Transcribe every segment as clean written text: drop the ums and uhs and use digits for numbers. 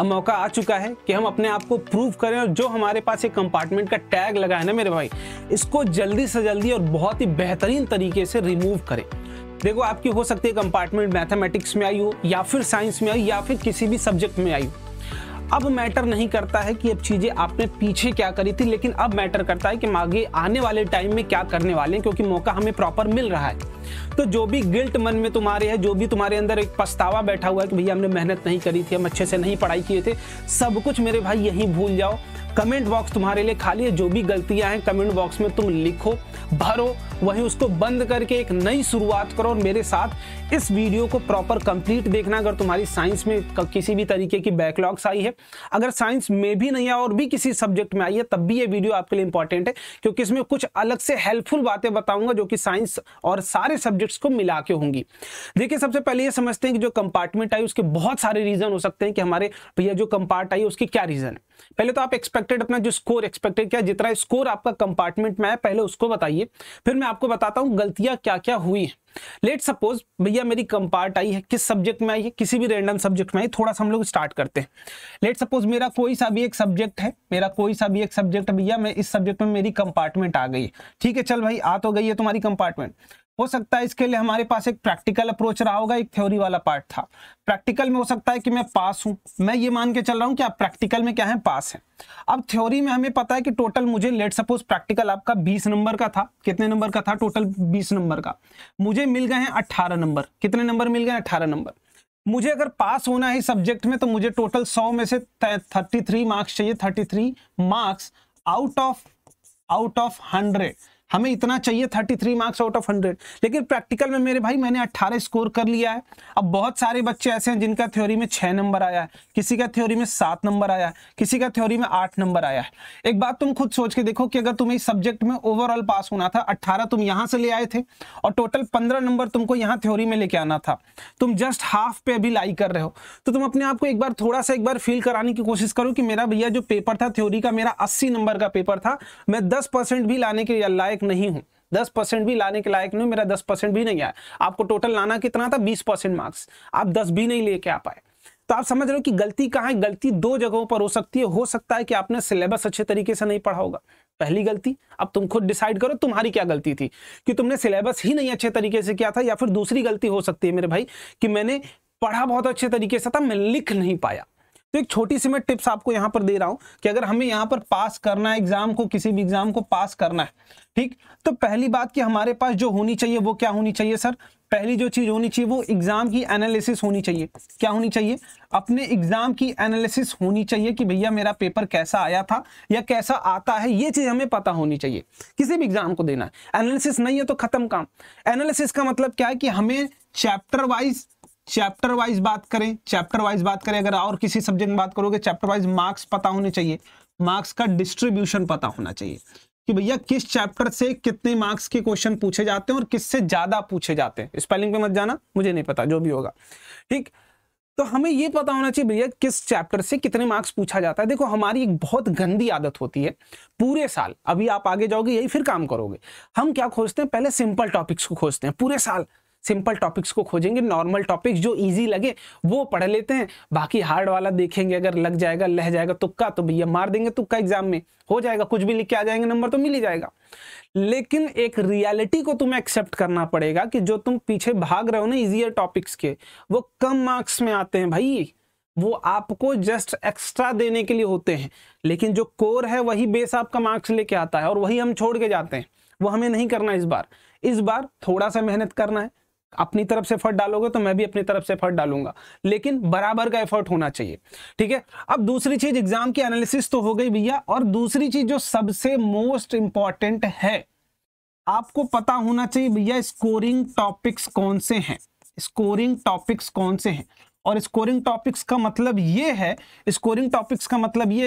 अब मौका आ चुका है कि हम अपने आप को प्रूव करें और जो हमारे पास एक कंपार्टमेंट का टैग लगा है ना मेरे भाई, इसको जल्दी से जल्दी और बहुत ही बेहतरीन तरीके से रिमूव करें। देखो, आपकी हो सकती है कंपार्टमेंट मैथमेटिक्स में आई हो या फिर साइंस में आई या फिर किसी भी सब्जेक्ट में आई हो। अब मैटर नहीं करता है कि अब चीजें आपने पीछे क्या करी थी, लेकिन अब मैटर करता है कि आगे आने वाले टाइम में क्या करने वाले हैं, क्योंकि मौका हमें प्रॉपर मिल रहा है। तो जो भी गिल्ट मन में तुम्हारे है, जो भी तुम्हारे अंदर एक पछतावा बैठा हुआ है कि भैया हमने मेहनत नहीं करी थी, हम अच्छे से नहीं पढ़ाई किए थे, सब कुछ मेरे भाई यही भूल जाओ। कमेंट बॉक्स तुम्हारे लिए खाली है। जो भी गलतियां हैं कमेंट बॉक्स में तुम लिखो, भरो, वहीं उसको बंद करके एक नई शुरुआत करो। और मेरे साथ इस वीडियो को प्रॉपर कंप्लीट देखना। अगर तुम्हारी साइंस में किसी भी तरीके की बैकलॉग्स आई है, अगर साइंस में भी नहीं है और भी किसी सब्जेक्ट में आई है, तब भी ये वीडियो आपके लिए इंपॉर्टेंट है, क्योंकि इसमें कुछ अलग से हेल्पफुल बातें बताऊंगा जो कि साइंस और सारे सब्जेक्ट्स को मिला के होंगी। देखिए, सबसे पहले ये समझते हैं कि जो कंपार्टमेंट आई उसके बहुत सारे रीजन हो सकते हैं कि हमारे भैया जो कंपार्ट आई उसकी क्या रीजन है। पहले तो आप एक्सपेक्टेड अपना जो स्कोर एक्सपेक्टेड क्या, जितना स्कोर आपका कंपार्टमेंट में है पहले उसको बताइए, फिर मैं आपको बताता हूं गलतियां क्या क्या हुई है। लेट सपोज भैया मेरी कंपार्ट आई है, किस सब्जेक्ट में आई है, किसी भी रैंडम सब्जेक्ट में आई। थोड़ा सा हम लोग स्टार्ट करते हैं। लेट सपोज मेरा कोई सा भी एक सब्जेक्ट है, भैया मैं इस सब्जेक्ट में मेरी कंपार्टमेंट आ गई है। ठीक है, चल भाई आ तो गई है तुम्हारी कंपार्टमेंट। हो सकता है इसके लिए हमारे पास एक प्रैक्टिकल अप्रोच रहा होगा, एक थ्योरी वाला पार्ट था। प्रैक्टिकल में हो सकता है कि मैं पास हूं, मैं ये मान के चल रहा हूं कि आप प्रैक्टिकल में क्या है, पास है। अब थ्योरी में हमें पता है कि टोटल मुझे लेट सपोज प्रैक्टिकल आपका 20 नंबर का था। कितने नंबर का था? टोटल 20 नंबर का। मुझे मिल गए हैं 18 नंबर। कितने नंबर मिल गए? 18 नंबर। मुझे अगर पास होना है इस सब्जेक्ट में तो मुझे टोटल 100 में से 33 मार्क्स चाहिए। 33 मार्क्स आउट ऑफ 100। हमें इतना चाहिए 33 मार्क्स आउट ऑफ 100। लेकिन प्रैक्टिकल में मेरे भाई मैंने 18 स्कोर कर लिया है। अब बहुत सारे बच्चे ऐसे हैं जिनका थ्योरी में 6 नंबर आया है, किसी का थ्योरी में 7 नंबर आया है, किसी का थ्योरी में 8 नंबर आया है। एक बात तुम खुद सोच के देखो कि अगर तुम्हें इस सब्जेक्ट में ओवरऑल पास होना था, 18 तुम यहां से ले आए थे और टोटल 15 नंबर तुमको यहाँ थ्योरी में लेके आना था, तुम जस्ट हाफ पे अभी लाई कर रहे हो। तो तुम अपने आप को एक बार थोड़ा सा एक बार फील कराने की कोशिश करो कि मेरा भैया जो पेपर था थ्योरी का, मेरा 80 नंबर का पेपर था, मैं 10% भी लाने के लायक नहीं हूं। 10% भी लाने के लायक नहीं, मेरा 10% भी नहीं आया। आपको टोटल लाना कितना था? 20% मार्क्स। आप 10 भी नहीं लेके आ पाए। तो आप समझ रहे हो कि गलती कहां है? गलती दो जगहों पर हो सकती है। हो सकता है कि आपने सिलेबस अच्छे तरीके से नहीं पढ़ा होगा, पहली गलती। अब तुम खुद डिसाइड करो तुम्हारी क्या गलती थी, कि तुमने सिलेबस ही नहीं अच्छे तरीके से किया था, या फिर दूसरी गलती हो सकती है मेरे भाई कि मैंने पढ़ा बहुत अच्छे तरीके से था, मैं लिख नहीं पाया। तो एक छोटी सी मैं टिप्स आपको यहां पर दे रहा हूं कि अगर हमें यहां पर पास करना है एग्जाम को, किसी भी एग्जाम को पास करना है, ठीक, तो पहली बात कि हमारे पास जो होनी चाहिए वो क्या होनी चाहिए सर? पहली जो चीज होनी चाहिए वो एग्जाम की एनालिसिस होनी चाहिए। क्या होनी चाहिए? अपने एग्जाम की एनालिसिस होनी चाहिए कि भैया मेरा पेपर कैसा आया था या कैसा आता है, ये चीज हमें पता होनी चाहिए। किसी भी एग्जाम को देना है, एनालिसिस नहीं है तो खत्म काम। एनालिसिस का मतलब क्या है कि हमें चैप्टर वाइज बात करें, अगर और किसी सब्जेक्ट में बात करोगे चैप्टर वाइज मार्क्स पता होने चाहिए, मार्क्स का डिस्ट्रीब्यूशन पता होना चाहिए कि भैया किस चैप्टर से कितने मार्क्स के क्वेश्चन पूछे जाते हैं और किससे ज्यादा पूछे जाते हैं। स्पेलिंग पे मत जाना, मुझे नहीं पता, जो भी होगा, ठीक। तो हमें ये पता होना चाहिए भैया किस चैप्टर से कितने मार्क्स पूछा जाता है। देखो, हमारी एक बहुत गंदी आदत होती है पूरे साल, अभी आप आगे जाओगे यही फिर काम करोगे, हम क्या खोजते हैं? पहले सिंपल टॉपिक्स को खोजते हैं। पूरे साल सिंपल टॉपिक्स को खोजेंगे, नॉर्मल टॉपिक्स जो इजी लगे वो पढ़ लेते हैं, बाकी हार्ड वाला देखेंगे, अगर लग जाएगा लह जाएगा तुक्का तो भैया मार देंगे तुक्का, एग्जाम में हो जाएगा, कुछ भी लिख के आ जाएंगे, नंबर तो मिल ही जाएगा। लेकिन एक रियलिटी को तुम्हें एक्सेप्ट करना पड़ेगा कि जो तुम पीछे भाग रहे हो ना इजियर टॉपिक्स के, वो कम मार्क्स में आते हैं भाई, वो आपको जस्ट एक्स्ट्रा देने के लिए होते हैं। लेकिन जो कोर है वही बेस आपका मार्क्स लेके आता है और वही हम छोड़ के जाते हैं, वो हमें नहीं करना। इस बार थोड़ा सा मेहनत करना है, अपनी तरफ से एफर्ट डालोगे तो मैं भी अपनी तरफ से एफर्ट डालूंगा, लेकिन बराबर का एफर्ट होना चाहिए, ठीक है। अब दूसरी चीज एग्जाम की एनालिसिस तो हो गई भैया, और दूसरी चीज जो सबसे मोस्ट इंपॉर्टेंट है, आपको पता होना चाहिए भैया स्कोरिंग टॉपिक्स कौन से हैं। और स्कोरिंग टॉपिक्स का मतलब ये है,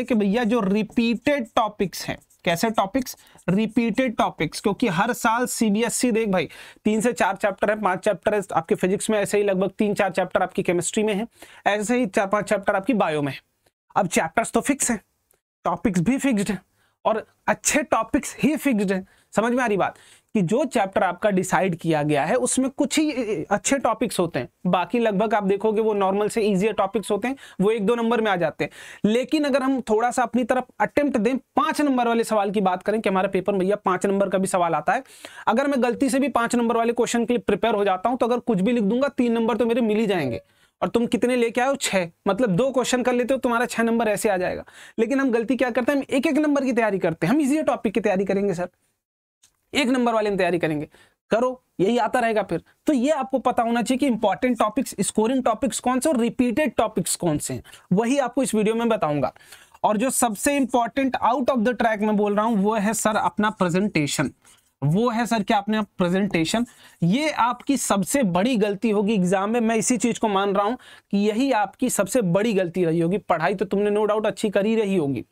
कि भैया जो रिपीटेड टॉपिक्स हैं। कैसे टॉपिक्स? Repeated topics. क्योंकि हर साल सीबीएसई देख भाई 3 से 4 चैप्टर है, 5 चैप्टर है आपके फिजिक्स में, ऐसे ही लगभग 3-4 चैप्टर आपकी केमिस्ट्री में है, ऐसे ही 4-5 चैप्टर आपकी बायो में है। अब चैप्टर्स तो फिक्स है, टॉपिक्स भी फिक्स्ड है, और अच्छे टॉपिक्स ही फिक्स्ड है। समझ में आ रही बात कि जो चैप्टर आपका डिसाइड किया गया है उसमें कुछ ही अच्छे टॉपिक्स होते हैं, बाकी लगभग आप देखोगे वो नॉर्मल से इजी टॉपिक्स होते हैं, वो 1-2 नंबर में आ जाते हैं। लेकिन अगर हम थोड़ा सा अपनी तरफ अटेम्प्ट दें, 5 नंबर वाले सवाल की बात करें कि हमारा पेपर में भैया 5 नंबर का भी सवाल आता है, अगर मैं गलती से भी 5 नंबर वाले क्वेश्चन के लिए प्रिपेयर हो जाता हूं तो अगर कुछ भी लिख दूंगा 3 नंबर तो मेरे मिल ही जाएंगे। और तुम कितने लेके आए हो? 6, मतलब 2 क्वेश्चन कर लेते हो, तुम्हारा 6 नंबर ऐसे आ जाएगा। लेकिन हम गलती क्या करते हैं, हम 1-1 नंबर की तैयारी करते हैं। हम इजी टॉपिक की तैयारी करेंगे सर, 1 नंबर वाले में तैयारी करेंगे, करो यही आता रहेगा फिर। तो ये आपको पता होना चाहिए कि इंपॉर्टेंट टॉपिक्स, स्कोरिंग टॉपिक्स कौन से और रिपीटेड टॉपिक्स कौन से हैं, वही आपको इस वीडियो में बताऊंगा। और जो सबसे important out of the track में बोल रहा हूं वो है सर अपना प्रेजेंटेशन। वो है सर क्या? अपने प्रेजेंटेशन। ये आपकी सबसे बड़ी गलती होगी एग्जाम में, मैं इसी चीज को मान रहा हूं कि यही आपकी सबसे बड़ी गलती रही होगी। पढ़ाई तो तुमने नो डाउट अच्छी कर ही रही होगी,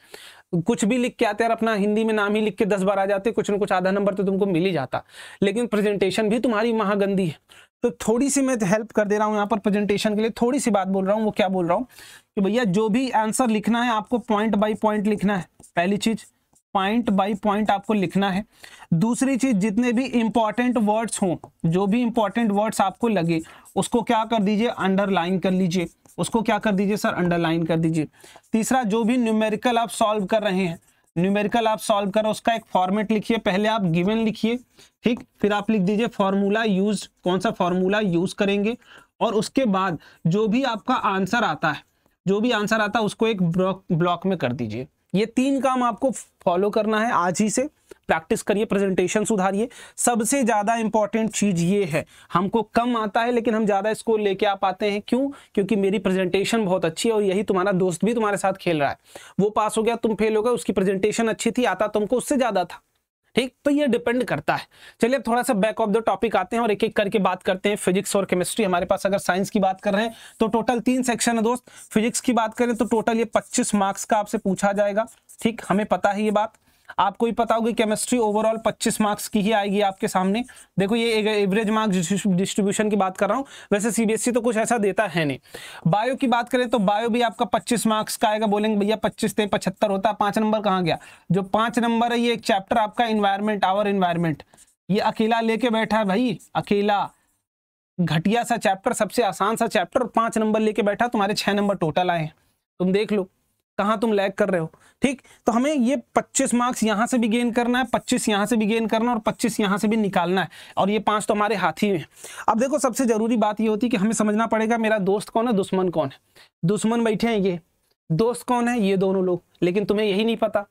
कुछ भी लिख के आते यार, अपना हिंदी में नाम ही लिख के 10 बार आ जाते, कुछ न कुछ आधा नंबर तो तुमको मिल ही जाता, लेकिन प्रेजेंटेशन भी तुम्हारी महागंदी है। तो थोड़ी सी मैं हेल्प कर दे रहा हूं यहाँ पर प्रेजेंटेशन के लिए, थोड़ी सी बात बोल रहा हूँ। वो क्या बोल रहा हूँ कि भैया जो भी आंसर लिखना है आपको पॉइंट बाय पॉइंट लिखना है। पहली चीज, पॉइंट बाय पॉइंट आपको लिखना है। दूसरी चीज, जितने भी इंपॉर्टेंट वर्ड्स हों, जो भी इंपॉर्टेंट वर्ड्स आपको लगे उसको क्या कर दीजिए? अंडरलाइन कर लीजिए। उसको क्या कर दीजिए सर? अंडरलाइन कर दीजिए। तीसरा, जो भी न्यूमेरिकल आप सॉल्व कर रहे हैं, न्यूमेरिकल आप सॉल्व कर, उसका एक फॉर्मेट लिखिए। पहले आप गिवन लिखिए, ठीक, फिर आप लिख दीजिए फॉर्मूला यूज, कौन सा फॉर्मूला यूज करेंगे। और उसके बाद जो भी आपका आंसर आता है, जो भी आंसर आता है उसको एक ब्लॉक में कर दीजिए। ये 3 काम आपको फॉलो करना है, आज ही से प्रैक्टिस करिए, प्रेजेंटेशन सुधारिए। सबसे ज्यादा इंपॉर्टेंट चीज ये है, हमको कम आता है लेकिन हम ज्यादा इसको लेके आ पाते हैं। क्यों? क्योंकि मेरी प्रेजेंटेशन बहुत अच्छी है और यही तुम्हारा दोस्त भी तुम्हारे साथ खेल रहा है। वो पास हो गया, तुम फेल हो गए, उसकी प्रेजेंटेशन अच्छी थी, आता तुमको उससे ज्यादा था, ठीक। तो ये डिपेंड करता है। चलिए अब थोड़ा सा बैक ऑफ द टॉपिक आते हैं और एक एक करके बात करते हैं। फिजिक्स और केमिस्ट्री हमारे पास, अगर साइंस की बात कर रहे हैं तो टोटल 3 सेक्शन है दोस्त। फिजिक्स की बात करें तो टोटल ये 25 मार्क्स का आपसे पूछा जाएगा, ठीक, हमें पता है ये बात। आपको ही पता होगी केमिस्ट्री ओवरऑल 25 मार्क्स की ही आएगी आपके सामने। देखो ये एवरेज मार्क्स डिस्ट्रीब्यूशन की बात कर रहा हूं, वैसे सीबीएसई तो कुछ ऐसा देता है नहीं। बायो की बात करें तो बायो भी आपका 25 मार्क्स का आएगा। बोलेंगे भैया 25 से 75 होता है, 5 नंबर कहाँ गया? जो 5 नंबर है ये एक चैप्टर आपका इन्वायरमेंट, आवर इन्वायरमेंट, ये अकेला लेके बैठा है भाई, अकेला घटिया सा चैप्टर, सबसे आसान सा चैप्टर, 5 नंबर लेके बैठा, तुम्हारे 6 नंबर टोटल आए हैं। तुम देख लो कहां तुम लैग कर रहे हो, ठीक। तो हमें ये 25 मार्क्स यहां से भी गेन करना है, 25 यहां से भी गेन करना है और 25 यहां से भी निकालना है, और ये 5 तो हमारे हाथ ही में। अब देखो सबसे जरूरी बात ये होती है कि हमें समझना पड़ेगा मेरा दोस्त कौन है, दुश्मन कौन है। दुश्मन बैठे हैं ये, दोस्त कौन है? ये दोनों लोग। लेकिन तुम्हें यही नहीं पता,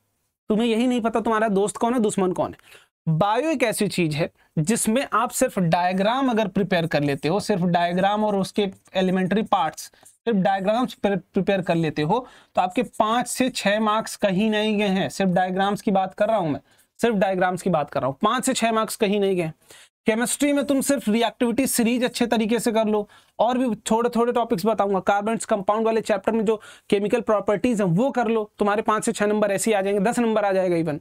तुम्हें यही नहीं पता तुम्हारा दोस्त कौन है, दुश्मन कौन है। बायो एक ऐसी चीज है जिसमें आप सिर्फ डायग्राम अगर प्रिपेयर कर लेते हो, सिर्फ डायग्राम और उसके एलिमेंट्री पार्ट्स, सिर्फ डायग्राम्स प्रिपेयर कर लेते हो तो आपके 5 से 6 मार्क्स कहीं नहीं गए हैं। सिर्फ डायग्राम्स की बात कर रहा हूं मैं, सिर्फ डायग्राम्स की बात कर रहा हूं, 5 से 6 मार्क्स कहीं नहीं गए। केमिस्ट्री में तुम सिर्फ रिएक्टिविटी सीरीज अच्छे तरीके से कर लो, और भी थोड़े थोड़े टॉपिक्स बताऊंगा, कार्बन कंपाउंड वाले चैप्टर में जो केमिकल प्रॉपर्टीज हैं वो कर लो, तुम्हारे 5 से 6 नंबर ऐसे ही आ जाएंगे, 10 नंबर आ जाएगा इवन।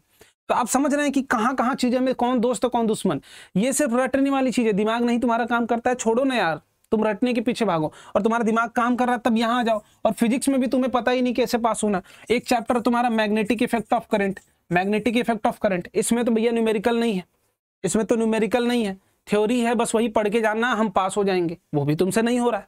तो आप समझ रहे हैं कि कहां कहां चीजें में कौन दोस्त है कौन दुश्मन। ये सिर्फ रटने वाली चीज है, दिमाग नहीं तुम्हारा काम करता है, छोड़ो ना यार, तुम रटने के पीछे भागो, और तुम्हारा दिमाग काम कर रहा है तब यहां आ जाओ। और फिजिक्स में भी तुम्हें पता ही नहीं कैसे पास होना। एक चैप्टर तुम्हारा magnetic effect of current, magnetic effect of current, इसमें तो भैया न्यूमेरिकल नहीं है, इसमें तो न्यूमेरिकल नहीं है, थ्योरी है, बस वही पढ़ के जानना, हम पास हो जाएंगे, वो भी तुमसे नहीं हो रहा है,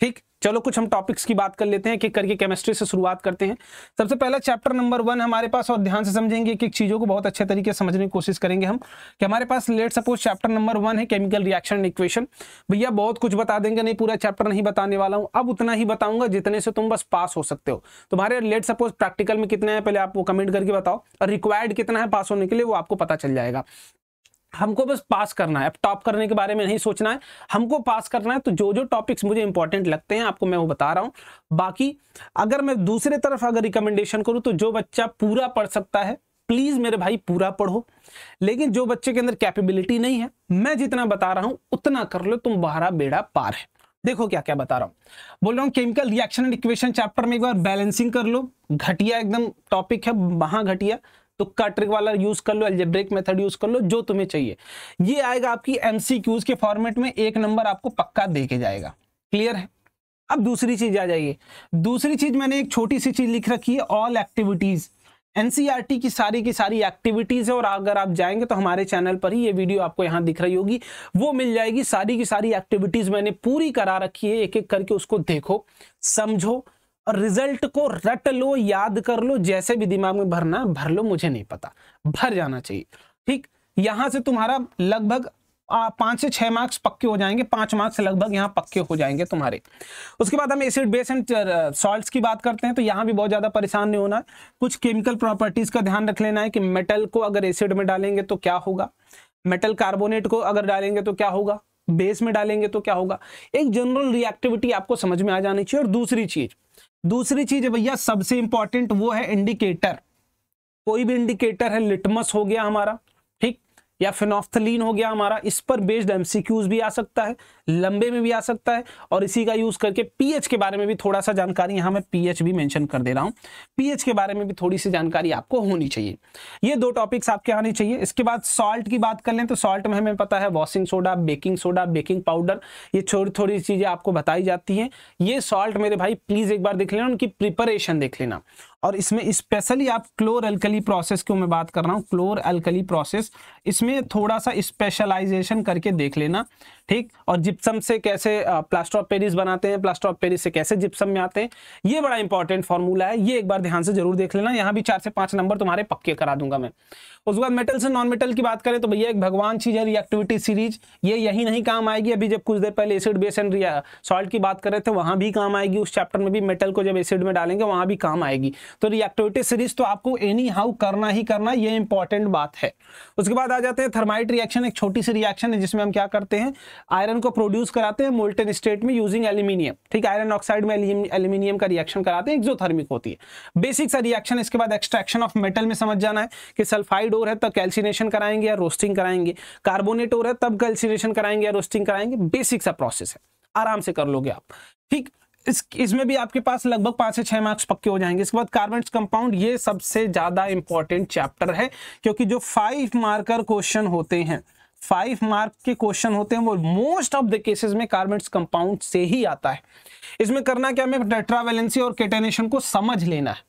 ठीक। चलो कुछ हम टॉपिक्स की बात कर लेते हैं, एक एक करके केमिस्ट्री से शुरुआत करते हैं। सबसे पहला चैप्टर नंबर 1 हमारे पास, और ध्यान से समझेंगे, एक एक चीजों को बहुत अच्छे तरीके से समझने की कोशिश करेंगे हम, कि हमारे पास लेट सपोज चैप्टर नंबर 1 है केमिकल रिएक्शन एंड इक्वेशन। भैया बहुत कुछ बता देंगे, नहीं पूरा चैप्टर नहीं बताने वाला हूं, अब उतना ही बताऊंगा जितने से तुम बस पास हो सकते हो। तुम्हारे लेट सपोज प्रैक्टिकल में कितने हैं पहले आप वो कमेंट करके बताओ, और रिक्वायर्ड कितना है पास होने के लिए वो आपको पता चल जाएगा। हमको बस पास करना है, अब टॉप करने के बारे में नहीं सोचना है, हमको पास करना है। तो जो जो टॉपिक्स मुझे इंपॉर्टेंट लगते हैं आपको मैं वो बता रहा हूं। बाकी अगर मैं दूसरे तरफ अगर रिकमेंडेशन करूं तो जो बच्चा पूरा पढ़ सकता है प्लीज मेरे भाई पूरा पढ़ो, लेकिन जो बच्चे के अंदर कैपेबिलिटी नहीं है, मैं जितना बता रहा हूं उतना कर लो, तुम्हारा बेड़ा पार है। देखो क्या क्या बता रहा हूं, बोल रहा हूं chemical reaction and equation chapter में एक बार बैलेंसिंग कर लो, घटिया एकदम टॉपिक है, वहां घटिया तो ट्रिक वाला यूज कर लो, अलजेब्रिक मेथड यूज कर लो, जो तुम्हें चाहिए। ये आएगा आपकी एमसीक्यूज के फॉर्मेट में, 1 नंबर आपको पक्का दे के जाएगा, क्लियर है। अब दूसरी चीज आ जाइए, दूसरी चीज मैंने एक छोटी सी चीज लिख रखी है, ऑल एक्टिविटीज। एनसीईआरटी की सारी एक्टिविटीज है, और अगर आप जाएंगे तो हमारे चैनल पर ही ये वीडियो आपको यहाँ दिख रही होगी, वो मिल जाएगी। सारी की सारी एक्टिविटीज मैंने पूरी करा रखी है, एक एक करके उसको देखो, समझो और रिजल्ट को रट लो, याद कर लो, जैसे भी दिमाग में भरना भर लो, मुझे नहीं पता, भर जाना चाहिए। ठीक, यहां से तुम्हारा लगभग 5 से 6 मार्क्स पक्के हो जाएंगे, 5 मार्क्स लगभग यहाँ पक्के हो जाएंगे तुम्हारे। उसके बाद हम एसिड बेस एंड सॉल्ट्स की बात करते हैं, तो यहाँ भी बहुत ज्यादा परेशान नहीं होना है। कुछ केमिकल प्रॉपर्टीज का ध्यान रख लेना है कि मेटल को अगर एसिड में डालेंगे तो क्या होगा, मेटल कार्बोनेट को अगर डालेंगे तो क्या होगा, बेस में डालेंगे तो क्या होगा। एक जनरल रिएक्टिविटी आपको समझ में आ जानी चाहिए। और दूसरी चीज है भैया सबसे इंपॉर्टेंट, वो है इंडिकेटर। कोई भी इंडिकेटर है, लिटमस हो गया हमारा, ठीक, या फिनोफ्थलीन हो गया हमारा, इस पर बेस्ड एमसीक्यूज भी आ सकता है, लंबे में भी आ सकता है। और इसी का यूज करके पीएच के बारे में भी थोड़ा सा जानकारी, यहां मैं पीएच भी मेंशन कर दे रहा हूं, पीएच के बारे में भी थोड़ी सी जानकारी आपको होनी चाहिए। ये 2 टॉपिक्स आपके आने चाहिए। इसके बाद सॉल्ट की बात कर लें तो सॉल्ट में हमें पता है वॉशिंग सोडा, बेकिंग पाउडर, ये थोड़ी चीजें आपको बताई जाती हैं। ये सॉल्ट मेरे भाई प्लीज एक बार देख लेना, उनकी प्रिपरेशन देख लेना। और इसमें स्पेशली आप क्लोर अल्कली प्रोसेस की मैं बात कर रहा हूं, क्लोर अल्कली प्रोसेस, इसमें थोड़ा सा स्पेशलाइजेशन करके देख लेना, ठीक। और जिप्सम से कैसे प्लास्टर ऑफ पेरिस बनाते हैं, प्लास्टर ऑफ पेरिस से कैसे जिप्सम में आते हैं, ये बड़ा इंपॉर्टेंट फॉर्मूला है, ये एक बार ध्यान से जरूर देख लेना। यहाँ भी 4 से 5 नंबर तुम्हारे पक्के करा दूंगा मैं। उसके बाद मेटल से नॉन मेटल की बात करें तो भैया एक भगवान चीज है रिएक्टिविटी सीरीज, ये यही नहीं काम आएगी, अभी जब कुछ देर पहले एसिड बेस एंड सॉल्ट की बात कर रहे थे वहां भी काम आएगी, उस चैप्टर में भी मेटल को जब एसिड में डालेंगे वहां भी काम आएगी। तो रिएक्टिविटी सीरीज तो आपको एनी हाउ करना ही करना, ये इंपॉर्टेंट बात है। उसके बाद आ जाते हैं थर्माइट रिएक्शन, एक छोटी सी रिएक्शन है जिसमें हम क्या करते हैं, आयरन को प्रोड्यूस कराते हैं मोल्टन स्टेट में यूजिंग एल्यूमिनियम, ठीक, आयरन ऑक्साइड में एल्यूमिनियम का रिएक्शन कराते हैं, एक्सोथर्मिक होती है, बेसिक सा रिएक्शन। इसके बाद एक्सट्रैक्शन ऑफ मेटल में समझ जाना है कि सल्फाइड ओर है तब कैल्सिनेशन कराएंगे या रोस्टिंग कराएंगे, कार्बोनेट ओर है तब कैल्सिनेशन कराएंगे या रोस्टिंग कराएंगे, बेसिक सा प्रोसेस है, आराम से कर लोगे आप, ठीक। इसमें भी आपके पास लगभग 5 से 6 मार्क्स पक्के हो जाएंगे। इसके बाद कार्बन्स कंपाउंड, ये सबसे ज्यादा इंपॉर्टेंट चैप्टर है, क्योंकि जो 5 मार्कर क्वेश्चन होते हैं, 5 मार्क के क्वेश्चन होते हैं, वो मोस्ट ऑफ द केसेस में कार्बन्स कंपाउंड से ही आता है। इसमें करना क्या, हमें टेट्रावैलेंसी और केटेनेशन को समझ लेना है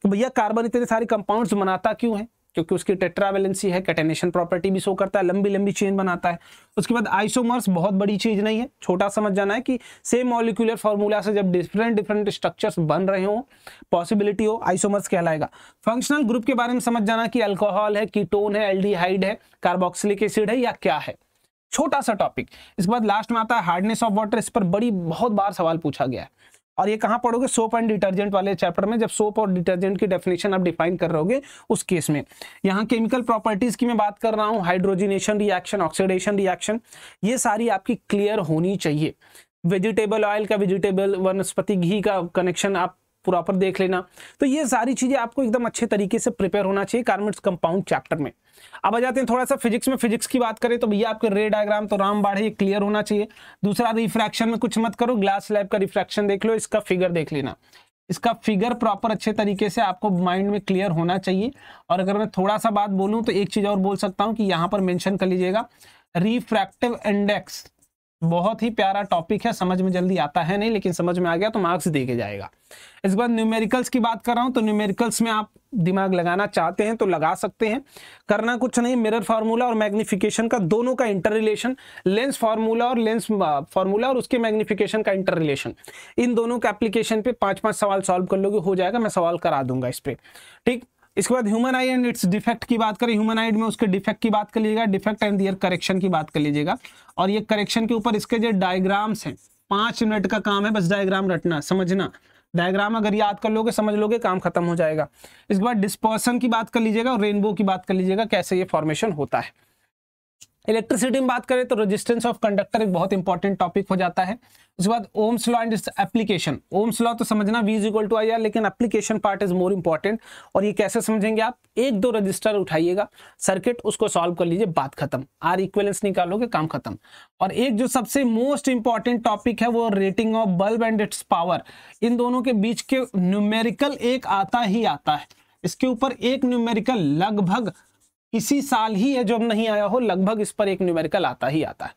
कि भैया कार्बन इतने सारे कंपाउंड्स बनाता क्यों है, क्योंकि उसकी टेट्रावैलेंसी है, कैटेनेशन प्रॉपर्टी भी शो करता है, लंबी लंबी चेन बनाता है। उसके बाद आइसोमर्स, बहुत बड़ी चीज नहीं है, छोटा समझ जाना है कि सेम मॉलिक्यूलर फॉर्मूला से जब डिफरेंट स्ट्रक्चर्स बन रहे हो, पॉसिबिलिटी हो, आइसोमर्स कहलाएगा। फंक्शनल ग्रुप के बारे में समझ जाना कि अल्कोहल है, कीटोन है, एल्डिहाइड है, कार्बोक्सिलिक एसिड है या क्या है, छोटा सा टॉपिक। इसके बाद लास्ट में आता है हार्डनेस ऑफ वाटर, इस पर बहुत बार सवाल पूछा गया है, और ये कहां पढ़ोगे, सोप एंड डिटर्जेंट वाले चैप्टर में, जब सोप और डिटर्जेंट की डेफिनेशन आप डिफाइन कर रहोगे उस केस में। यहाँ केमिकल प्रॉपर्टीज की मैं बात कर रहा हूँ, हाइड्रोजनेशन रिएक्शन, ऑक्सीडेशन रिएक्शन, ये सारी आपकी क्लियर होनी चाहिए। वेजिटेबल ऑयल का, वेजिटेबल वनस्पति घी का कनेक्शन आप प्रॉपर देख लेना। तो ये सारी चीजें आपको एकदम अच्छे तरीके से प्रिपेयर होना चाहिए कार्बन्स कंपाउंड चैप्टर में। अब आ जाते हैं थोड़ा सा फिजिक्स में। फिजिक्स की बात करें तो भैया आपके रे डायग्राम तो राम बाढ़ क्लियर होना चाहिए। दूसरा, रिफ्रैक्शन में कुछ मत करो, ग्लास स्लैब का रिफ्रैक्शन देख लो, इसका फिगर देख लेना, इसका फिगर प्रॉपर अच्छे तरीके से आपको माइंड में क्लियर होना चाहिए। और अगर मैं थोड़ा सा बात बोलूं तो एक चीज और बोल सकता हूं कि यहां पर मेंशन कर लीजिएगा, रिफ्रैक्टिव इंडेक्स बहुत ही प्यारा टॉपिक है, समझ में जल्दी आता है नहीं, लेकिन समझ में आ गया तो मार्क्स दे के जाएगा। इसके बाद न्यूमेरिकल्स की बात कर रहा हूं, तो न्यूमेरिकल्स में आप दिमाग लगाना चाहते हैं तो लगा सकते हैं, करना कुछ नहीं, मिरर फार्मूला और मैग्निफिकेशन का दोनों का इंटर रिलेशन, लेंस फार्मूला और उसके मैग्निफिकेशन का इंटर रिलेशन, इन दोनों के एप्लीकेशन पे 5-5 सवाल सॉल्व कर लोगे, हो जाएगा, मैं सवाल करा दूंगा इस पे, ठीक। इसके बाद human I and it's defect की बात करें, ह्यूमन आइड में उसके डिफेक्ट की बात कर लीजिएगा, डिफेक्ट एंड दियर करेक्शन की बात कर लीजिएगा। और ये करेक्शन के ऊपर इसके जो डायग्राम्स हैं, 5 मिनट का काम है बस डायग्राम रटना, समझना, डायग्राम अगर याद कर लोगे, समझ लोगे, काम खत्म हो जाएगा। इसके बाद डिस्पर्सन की बात कर लीजिएगा और रेनबो की बात कर लीजिएगा, कैसे ये फॉर्मेशन होता है। इलेक्ट्रिसिटी में बात करें तो रेजिस्टेंस ऑफ कंडक्टर एक बहुत इंपॉर्टेंट टॉपिक हो जाता है। उसके बाद Ohm's law and its application, Ohm's law तो समझना V = IR, लेकिन application part is more important. और ये कैसे समझेंगे आप, 1-2 रजिस्टर उठाइएगा, सर्किट, उसको सॉल्व कर लीजिए, बात खत्म, R इक्विवेलेंस निकालोगे, काम खत्म। और एक जो सबसे मोस्ट इंपॉर्टेंट टॉपिक है वो rating of bulb and its power, इन दोनों के बीच के न्यूमेरिकल एक आता ही आता है, इसके ऊपर एक न्यूमेरिकल लगभग इसी साल ही है, जो नहीं आया हो, लगभग इस पर एक न्यूमेरिकल आता ही आता है।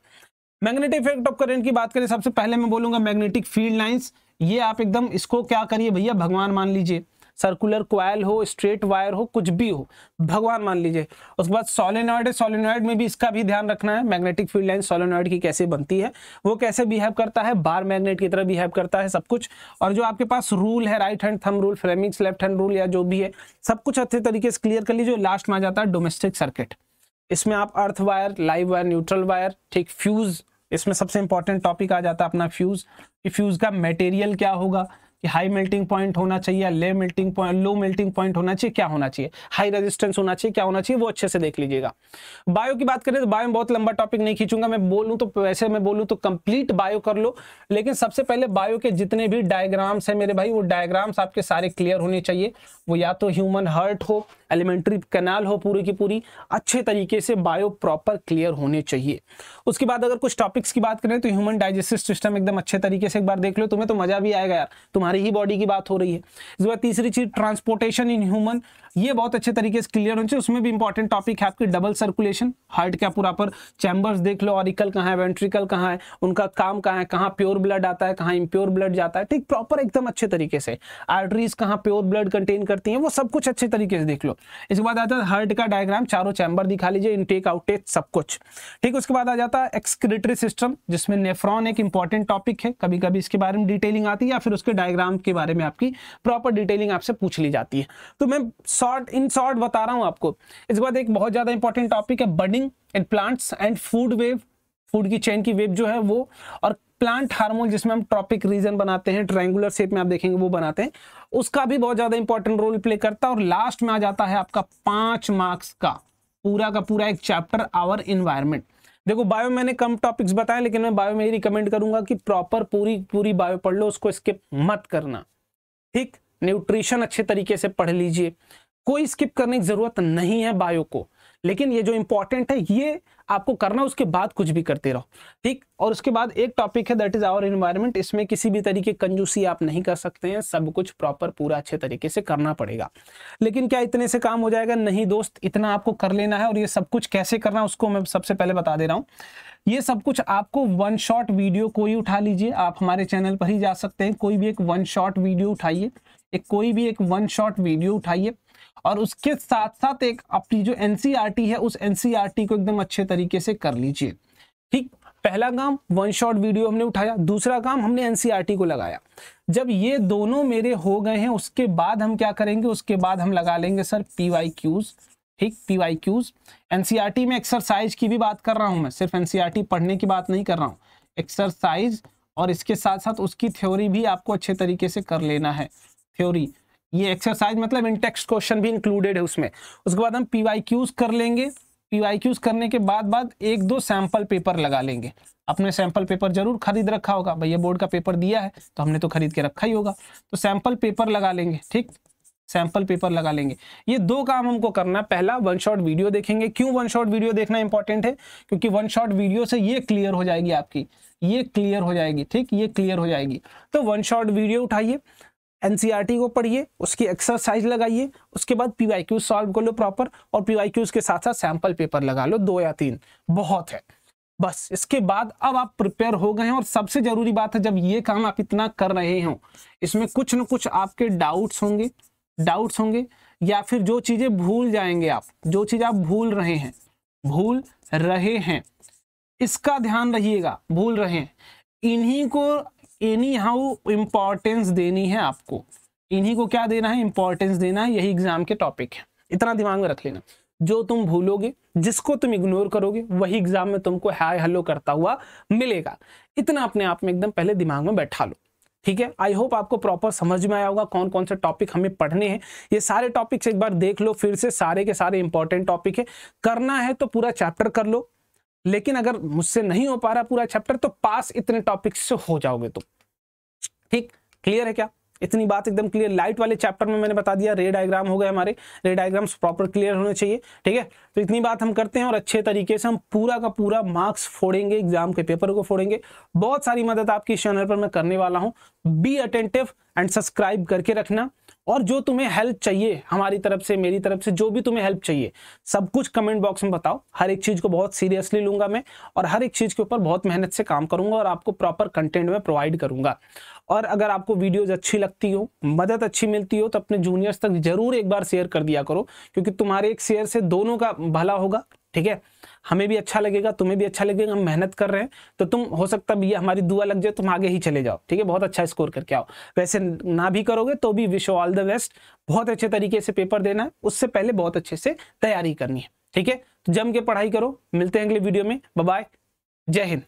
मैग्नेटिक इफेक्ट ऑफ करंट की बात करें, सबसे पहले मैं बोलूंगा मैग्नेटिक फील्ड लाइंस, ये आप एकदम इसको क्या करिए भैया, भगवान मान लीजिए, सर्कुलर क्वाइल हो, स्ट्रेट वायर हो, कुछ भी हो, भगवान मान लीजिए। उसके बाद सोलेनॉइड है, सोलेनॉइड में भी इसका भी ध्यान रखना है, मैग्नेटिक फील्ड लाइन सोलेनॉइड की कैसे बनती है, वो कैसे बिहेव करता है, बार मैग्नेट की तरह बिहेव करता है, सब कुछ। और जो आपके पास रूल है, right hand thumb rule, Fleming's left hand rule या जो भी है, सब कुछ अच्छे तरीके से क्लियर कर लीजिए। लास्ट में आ जाता है डोमेस्टिक सर्किट। इसमें आप earth wire, live wire, neutral wire, ठीक, फ्यूज, इसमें सबसे इंपॉर्टेंट टॉपिक आ जाता है अपना फ्यूज, कि फ्यूज का मटेरियल क्या होगा, कि हाई मेल्टिंग पॉइंट होना चाहिए, लो मेल्टिंग पॉइंट होना चाहिए, क्या होना चाहिए, हाई रेजिस्टेंस होना चाहिए, क्या होना चाहिए, वो अच्छे से देख लीजिएगा। बायो की बात करें तो बायो में बहुत लंबा टॉपिक नहीं खींचूंगा, मैं बोलूं तो वैसे मैं बोलूं तो कंप्लीट बायो कर लो, लेकिन सबसे पहले बायो के जितने भी डायग्राम्स है मेरे भाई, वो डायग्राम्स आपके सारे क्लियर होने चाहिए। वो या तो ह्यूमन हार्ट हो, एलिमेंट्री कैनाल हो, पूरी की पूरी अच्छे तरीके से बायो प्रॉपर क्लियर होने चाहिए। उसके बाद अगर कुछ टॉपिक्स की बात करें तो ह्यूमन डाइजेस्टिव सिस्टम एकदम अच्छे तरीके से एक बार देख लो, तुम्हें तो मजा भी आएगा यार, तुम्हारी ही बॉडी की बात हो रही है। इसके बाद तीसरी चीज ट्रांसपोर्टेशन इन ह्यूमन, ये बहुत अच्छे तरीके से क्लियर होने चाहिए। उसमें भी इंपॉर्टेंट टॉपिक है आपकी डबल सर्कुलेशन, हार्ट का पूरा पर चैम्बर्स देख लो, ऑरिकल कहाँ है, वेंट्रिकल कहाँ है, उनका काम कहाँ है, कहाँ प्योर ब्लड आता है, कहाँ इम्प्योर ब्लड जाता है, ठीक, प्रॉपर एकदम अच्छे तरीके से। आर्टरीज कहाँ प्योर ब्लड कंटेन करती हैं, वो सब कुछ अच्छे तरीके से देख लो। इसके बाद आता है हार्ट का डायग्राम, चारों चैम्बर दिखा लीजिए, इनटेक आउटटेक सब कुछ, ठीक। उसके बाद आ जाता है एक्सक्रीटरी सिस्टम, जिसमें नेफ्रॉन एक इंपॉर्टेंट टॉपिक है, कभी कभी इसके बारे में डिटेलिंग आती है या फिर उसके डायग्राम के बारे में आपकी प्रॉपर डिटेलिंग आपसे पूछ ली जाती है, तो मैं इन शॉर्ट बता रहा हूं आपको। इसके बाद एक बहुत ज्यादा इंपॉर्टेंट टॉपिक है budding in plants and food web, food की चेन की वेव जो है वो, और प्लांट हार्मोन जिसमें हम ट्रॉपिक रीजन बनाते हैं, ट्रायंगुलर शेप में आप देखेंगे वो बनाते हैं, उसका भी बहुत ज्यादा इंपॉर्टेंट रोल प्ले करता है। और लास्ट में आ जाता है आपका 5 मार्क्स का पूरा एक चैप्टर आवर इन्वायरमेंट। देखो बायो मैंने कम टॉपिक्स बताए, लेकिन मैं बायो में ही रिकमेंड करूंगा कि प्रॉपर पूरी बायो पढ़ लो, उसको स्किप मत करना, ठीक। न्यूट्रिशन अच्छे तरीके से पढ़ लीजिए, कोई स्किप करने की जरूरत नहीं है बायो को, लेकिन ये जो इंपॉर्टेंट है ये आपको करना, उसके बाद कुछ भी करते रहो, ठीक। और उसके बाद एक टॉपिक है दैट इज आवर एनवायरनमेंट, इसमें किसी भी तरीके की कंजूसी आप नहीं कर सकते हैं, सब कुछ प्रॉपर पूरा अच्छे तरीके से करना पड़ेगा। लेकिन क्या इतने से काम हो जाएगा? नहीं दोस्त, इतना आपको कर लेना है। और ये सब कुछ कैसे करना उसको मैं सबसे पहले बता दे रहा हूँ। ये सब कुछ आपको वन शॉट वीडियो कोई उठा लीजिए, आप हमारे चैनल पर ही जा सकते हैं, कोई भी एक वन शॉट वीडियो उठाइए, कोई भी एक वन शॉट वीडियो उठाइए, और उसके साथ साथ एक अपनी जो एनसीईआरटी है उस एनसीईआरटी को एकदम अच्छे तरीके से कर लीजिए, ठीक। पहला काम वन शॉट वीडियो हमने उठाया, दूसरा काम हमने एनसीईआरटी को लगाया। जब ये दोनों मेरे हो गए हैं, उसके बाद हम क्या करेंगे, उसके बाद हम लगा लेंगे सर पीवाईक्यूज, ठीक। पीवाईक्यूज एनसीईआरटी में एक्सरसाइज की भी बात कर रहा हूं मैं, सिर्फ एनसीईआरटी पढ़ने की बात नहीं कर रहा हूं, एक्सरसाइज और इसके साथ साथ उसकी थ्योरी भी आपको अच्छे तरीके से कर लेना है। थ्योरी, ये एक्सरसाइज मतलब इन टेक्स्ट क्वेश्चन भी इंक्लूडेड है उसमें। उसके बाद हम पीवाईक्यूज कर लेंगे, पीवाईक्यूज करने के बाद 1-2 सैंपल पेपर लगा लेंगे। अपने सैंपल पेपर जरूर खरीद रखा होगा, भैया बोर्ड का पेपर दिया है तो हमने तो खरीद के रखा ही होगा, तो सैंपल पेपर लगा लेंगे, ठीक। सैंपल पेपर लगा लेंगे। ये 2 काम हमको करना है। पहला, वन शॉट वीडियो देखेंगे। क्यों वन शॉट वीडियो देखना इंपॉर्टेंट है? क्योंकि वन शॉट वीडियो से ये क्लियर हो जाएगी आपकी, ये क्लियर हो जाएगी, ठीक, ये क्लियर हो जाएगी। तो वन शॉट वीडियो उठाइए, एनसीईआरटी को पढ़िए, उसकी एक्सरसाइज लगाइए, उसके बाद पीवाईक्यूज सॉल्व कर लो प्रॉपर, और पीवाईक्यूज के साथ साथ सैंपल पेपर लगा लो 2 या 3, बहुत है बस। इसके बाद अब आप प्रिपेयर हो गए हैं। और सबसे जरूरी बात है, जब ये काम आप इतना कर रहे हो, इसमें कुछ न कुछ आपके डाउट्स होंगे या फिर जो चीजें भूल जाएंगे आप, जो चीज आप भूल रहे हैं इसका ध्यान रखिएगा। भूल रहे हैं, इन्हीं को एनी हाउ इंपॉर्टेंस देनी है आपको, इन्हीं को क्या देना है, इंपॉर्टेंस देना है। यही एग्जाम के टॉपिक है, इतना दिमाग में रख लेना। जो तुम भूलोगे, जिसको तुम इग्नोर करोगे, वही एग्जाम में तुमको हाय हेलो करता हुआ मिलेगा। इतना अपने आप में एकदम पहले दिमाग में बैठा लो, ठीक है। आई होप आपको प्रॉपर समझ में आया होगा कौन कौन से टॉपिक हमें पढ़ने हैं। ये सारे टॉपिक्स एक बार देख लो फिर से, सारे के सारे इंपॉर्टेंट टॉपिक है। करना है तो पूरा चैप्टर कर लो, लेकिन अगर मुझसे नहीं हो पा रहा पूरा चैप्टर तो पास इतने टॉपिक्स से हो जाओगे तुम, ठीक। क्लियर है क्या? इतनी बात एकदम क्लियर। लाइट वाले चैप्टर में मैंने बता दिया, रे डायग्राम हो गए हमारे, रे डायग्राम्स प्रॉपर क्लियर होने चाहिए, ठीक है। तो इतनी बात हम करते हैं और अच्छे तरीके से हम पूरा का पूरा मार्क्स फोड़ेंगे, एग्जाम के पेपर को फोड़ेंगे। बहुत सारी मदद आपकी इस चैनल पर मैं करने वाला हूं। बी अटेंटिव एंड सब्सक्राइब करके रखना। और जो तुम्हें हेल्प चाहिए हमारी तरफ से, मेरी तरफ से, जो भी तुम्हें हेल्प चाहिए सब कुछ कमेंट बॉक्स में बताओ। हर एक चीज को बहुत सीरियसली लूंगा मैं, और हर एक चीज के ऊपर बहुत मेहनत से काम करूंगा, और आपको प्रॉपर कंटेंट में प्रोवाइड करूंगा। और अगर आपको वीडियोज अच्छी लगती हो, मदद अच्छी मिलती हो, तो अपने जूनियर्स तक जरूर एक बार शेयर कर दिया करो, क्योंकि तुम्हारे एक शेयर से दोनों का भला होगा। ठीक है, हमें भी अच्छा लगेगा, तुम्हें भी अच्छा लगेगा। हम मेहनत कर रहे हैं तो तुम, हो सकता है ये हमारी दुआ लग जाए, तुम आगे ही चले जाओ। ठीक है, बहुत अच्छा स्कोर करके आओ। वैसे ना भी करोगे तो भी विश ऑल द बेस्ट। बहुत अच्छे तरीके से पेपर देना है, उससे पहले बहुत अच्छे से तैयारी करनी है। ठीक है, तो जम के पढ़ाई करो। मिलते हैं अगले वीडियो में। बाय बाय, जय हिंद।